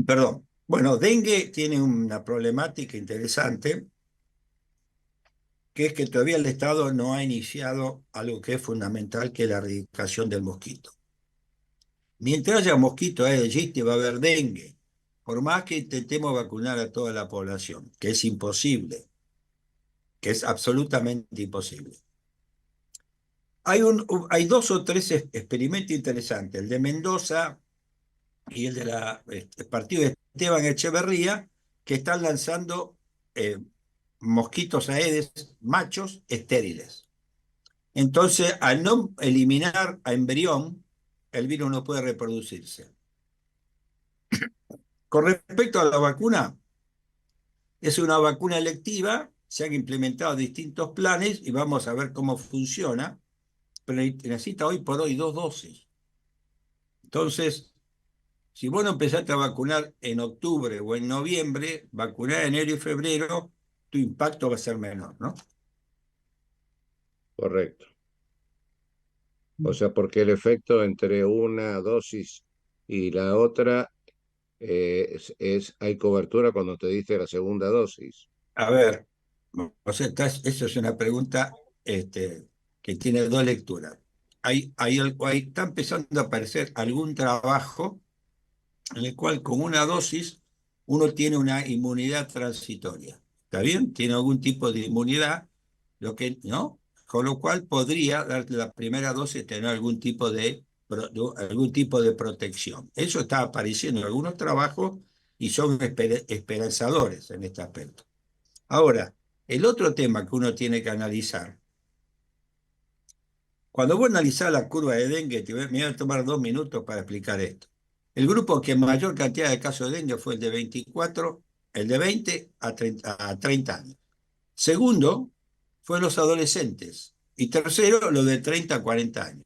Perdón. Bueno, dengue tiene una problemática interesante, que es que todavía el Estado no ha iniciado algo que es fundamental, que es la erradicación del mosquito. Mientras haya mosquito existe, va a haber dengue, por más que intentemos vacunar a toda la población, que es imposible, que es absolutamente imposible. Hay dos o tres experimentos interesantes, el de Mendoza y el de el partido de Esteban Echeverría, que están lanzando mosquitos aedes machos estériles. Entonces, al no eliminar a embrión, el virus no puede reproducirse. Con respecto a la vacuna, es una vacuna electiva, se han implementado distintos planes y vamos a ver cómo funciona, pero necesita hoy por hoy 2 dosis. Entonces, si vos no empezaste a vacunar en octubre o en noviembre, vacunar en enero y febrero, tu impacto va a ser menor, ¿no? Correcto. O sea, porque el efecto entre una dosis y la otra hay cobertura cuando te diste la segunda dosis. A ver, o sea, eso es una pregunta que tiene dos lecturas. Está empezando a aparecer algún trabajo en el cual con una dosis uno tiene una inmunidad transitoria. ¿Está bien? Tiene algún tipo de inmunidad, ¿no? Con lo cual podría darte la primera dosis tener algún tipo de protección. Eso está apareciendo en algunos trabajos y son esperanzadores en este aspecto. Ahora, el otro tema que uno tiene que analizar, cuando vos analizás la curva de dengue, me voy a tomar 2 minutos para explicar esto. El grupo que mayor cantidad de casos de dengue fue el de 24, el de 20 a 30 años. Segundo, fue los adolescentes. Y tercero, los de 30 a 40 años.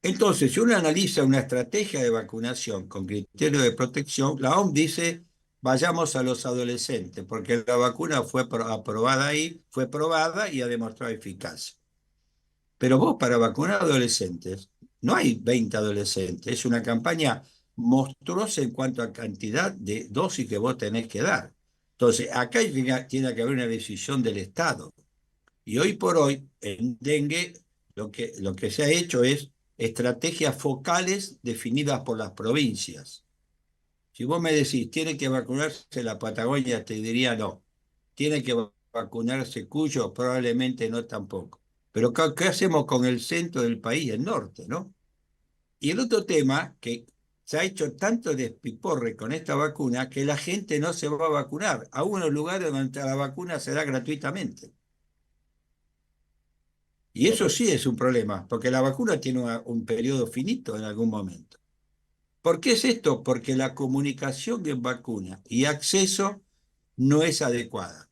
Entonces, si uno analiza una estrategia de vacunación con criterio de protección, la OMS dice, vayamos a los adolescentes, porque la vacuna fue aprobada ahí, fue probada y ha demostrado eficacia. Pero vos para vacunar adolescentes, no hay 20 adolescentes, es una campaña monstruosa en cuanto a cantidad de dosis que vos tenés que dar. Entonces, acá tiene que haber una decisión del Estado. Y hoy por hoy, en dengue, lo que se ha hecho es estrategias focales definidas por las provincias. Si vos me decís, tiene que vacunarse la Patagonia, te diría no. Tiene que vacunarse Cuyo, probablemente no tampoco. Pero ¿qué hacemos con el centro del país, el norte, no? Y el otro tema, que se ha hecho tanto despiporre con esta vacuna, que la gente no se va a vacunar. A unos lugares donde la vacuna se da gratuitamente. Y eso sí Correcto. es un problema, porque la vacuna tiene un periodo finito en algún momento. ¿Por qué es esto? Porque la comunicación de vacuna y acceso no es adecuada.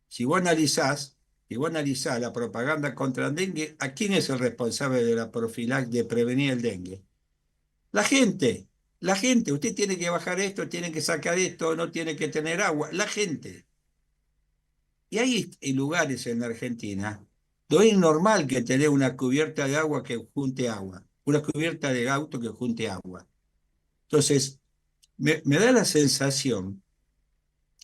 Si vos analizás, la propaganda contra el dengue, ¿a quién es el responsable de la profilaxis de prevenir el dengue? La gente. La gente, usted tiene que bajar esto, tiene que sacar esto, no tiene que tener agua. La gente. Y hay lugares en la Argentina donde es normal que tener una cubierta de agua que junte agua, una cubierta de auto que junte agua. Entonces, me da la sensación,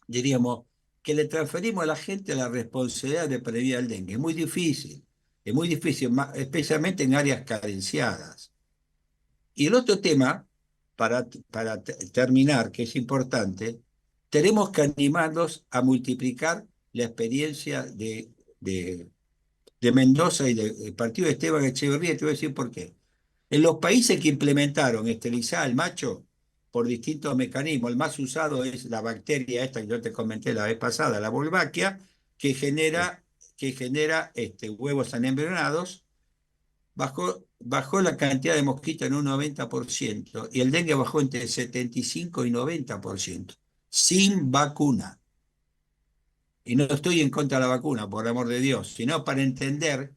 diríamos, que le transferimos a la gente la responsabilidad de prevenir el dengue. Es muy difícil, especialmente en áreas carenciadas. Y el otro tema, para terminar, que es importante, tenemos que animarlos a multiplicar la experiencia de Mendoza y del partido de Esteban Echeverría. Te voy a decir por qué. En los países que implementaron esterilizar al macho por distintos mecanismos, el más usado es la bacteria esta que yo te comenté la vez pasada, la Wolbachia, que genera huevos anembrionados, bajó la cantidad de mosquitos en un 90% y el dengue bajó entre 75 y 90%, sin vacuna. Y no estoy en contra de la vacuna, por el amor de Dios, sino para entender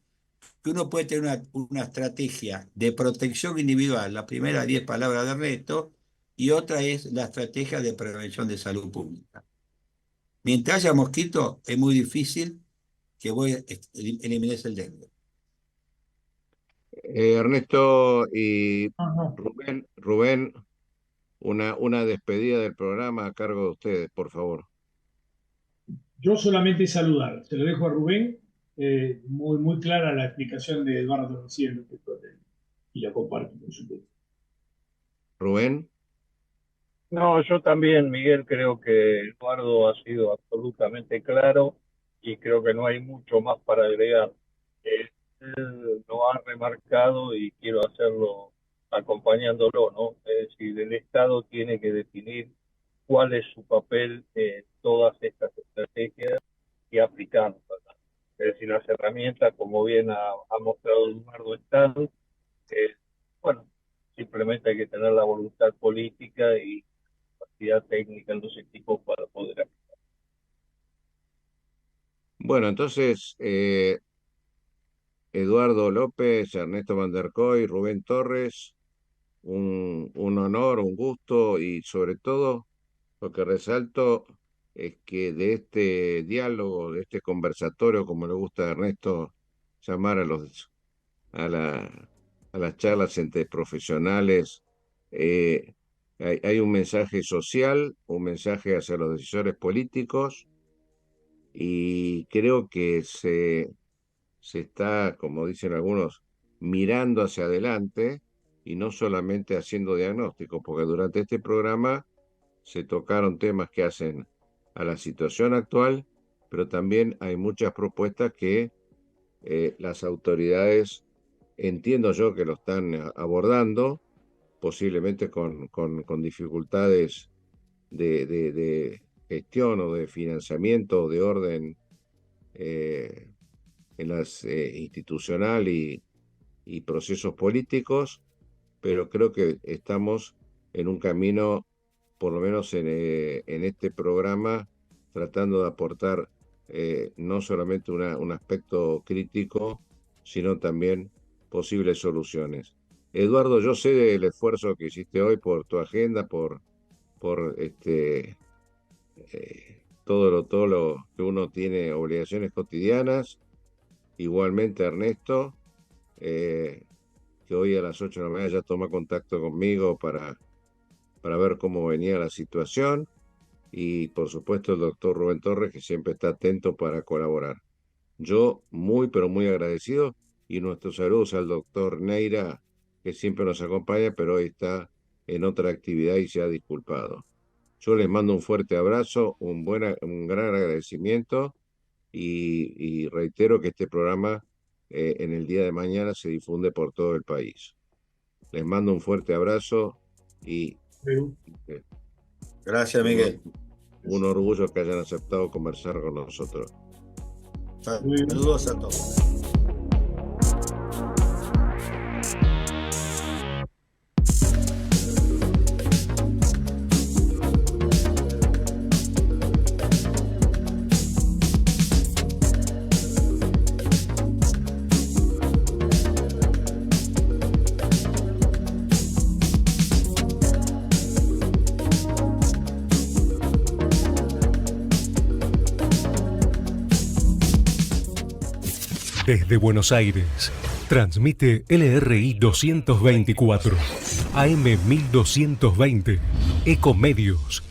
que uno puede tener una estrategia de protección individual, las primeras 10 palabras de reto, y otra es la estrategia de prevención de salud pública. Mientras haya mosquitos, es muy difícil que vos elimines el dengue. Ernesto y No, no. Rubén, una despedida del programa a cargo de ustedes, por favor. Yo solamente saludar. Se lo dejo a Rubén. Muy, muy clara la explicación de Eduardo recién y la comparto, por supuesto. Rubén, No, yo también, Miguel, creo que Eduardo ha sido absolutamente claro y y creo que no hay mucho más para agregar. Él lo ha remarcado y quiero hacerlo acompañándolo, ¿no? Es decir, el Estado tiene que definir cuál es su papel en todas estas estrategias y aplicarlas, ¿verdad? Es decir, las herramientas, como bien ha mostrado Eduardo, están. Bueno, simplemente hay que tener la voluntad política y capacidad técnica en los equipos para poder aplicar. Bueno, entonces, Eduardo López, Ernesto Van der Kooi, Rubén Torres, un honor, un gusto y sobre todo lo que resalto es que de este diálogo, de este conversatorio, como le gusta a Ernesto llamar a las charlas entre profesionales, hay un mensaje social, un mensaje hacia los decisores políticos y creo que se está, como dicen algunos, mirando hacia adelante y no solamente haciendo diagnósticos, porque durante este programa se tocaron temas que hacen a la situación actual, pero también hay muchas propuestas que las autoridades, entiendo yo que lo están abordando, posiblemente con dificultades de gestión o de financiamiento o de orden en las institucional y procesos políticos, pero creo que estamos en un camino, por lo menos en este programa, tratando de aportar no solamente un aspecto crítico, sino también posibles soluciones. Eduardo, yo sé del esfuerzo que hiciste hoy por tu agenda, por todo lo que uno tiene, obligaciones cotidianas. Igualmente Ernesto, que hoy a las 8 de la mañana ya toma contacto conmigo para ver cómo venía la situación. Y por supuesto el doctor Rubén Torres, que siempre está atento para colaborar. Yo muy, pero muy agradecido. Y nuestros saludos al doctor Neira, que siempre nos acompaña, pero hoy está en otra actividad y se ha disculpado. Yo les mando un fuerte abrazo, un gran agradecimiento y reitero que este programa en el día de mañana se difunde por todo el país. Les mando un fuerte abrazo y Gracias, Miguel. Un orgullo que hayan aceptado conversar con nosotros. Saludos a todos. Desde Buenos Aires, transmite LRI 224, AM 1220, Ecomedios,